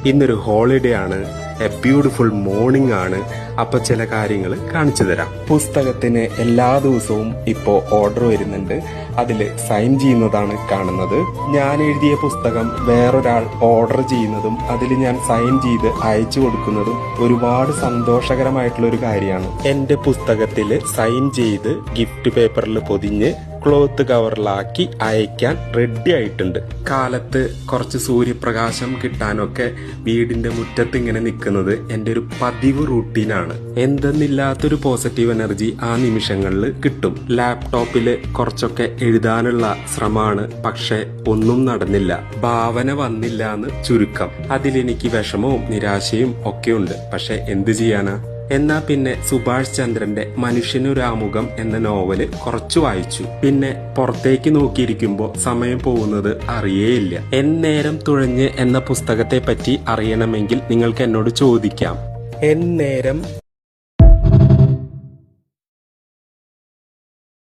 ഇന്നൊരു ഹോളിഡേ ആണ്, A beautiful morning ആണ്. അപ്പൊ ചില കാര്യങ്ങൾ കാണിച്ചു തരാം. പുസ്തകത്തിന് എല്ലാ ദിവസവും ഇപ്പോ ഓർഡർ വരുന്നുണ്ട്. അതിൽ സൈൻ ചെയ്യുന്നതാണ് കാണുന്നത്. ഞാൻ എഴുതിയ പുസ്തകം വേറൊരാൾ ഓർഡർ ചെയ്യുന്നതും അതിൽ ഞാൻ സൈൻ ചെയ്ത് അയച്ചു കൊടുക്കുന്നതും ഒരുപാട് സന്തോഷകരമായിട്ടുള്ള ഒരു കാര്യമാണ്. എന്റെ പുസ്തകത്തിൽ സൈൻ ചെയ്ത് ഗിഫ്റ്റ് പേപ്പറിൽ പൊതിഞ്ഞ് ക്ലോത്ത് കവറിലാക്കി അയക്കാൻ റെഡി ആയിട്ടുണ്ട്. കാലത്ത് കുറച്ച് സൂര്യപ്രകാശം കിട്ടാനൊക്കെ വീടിന്റെ മുറ്റത്ത് ഇങ്ങനെ നിൽക്കുന്നത് എന്റെ ഒരു പതിവ് റൂട്ടീനാണ്. എന്തെന്നില്ലാത്തൊരു പോസിറ്റീവ് എനർജി ആ നിമിഷങ്ങളിൽ കിട്ടും. ലാപ്ടോപ്പില് കുറച്ചൊക്കെ എഴുതാനുള്ള ശ്രമമാണ്, പക്ഷെ ഒന്നും നടന്നില്ല. ഭാവന വന്നില്ല എന്ന് ചുരുക്കം. അതിലെനിക്ക് വിഷമവും നിരാശയും ഒക്കെ ഉണ്ട്. പക്ഷെ എന്ത് ചെയ്യാനാ? എന്നാ പിന്നെ സുഭാഷ് ചന്ദ്രന്റെ മനുഷ്യനൊരാമുഖം എന്ന നോവല് കുറച്ചു വായിച്ചു. പിന്നെ പുറത്തേക്ക് നോക്കിയിരിക്കുമ്പോ സമയം പോകുന്നത് അറിയേയില്ല. എന്നേരം തുഴഞ്ഞ് എന്ന പുസ്തകത്തെ പറ്റി അറിയണമെങ്കിൽ നിങ്ങൾക്ക് എന്നോട് ചോദിക്കാം. എന്നേരം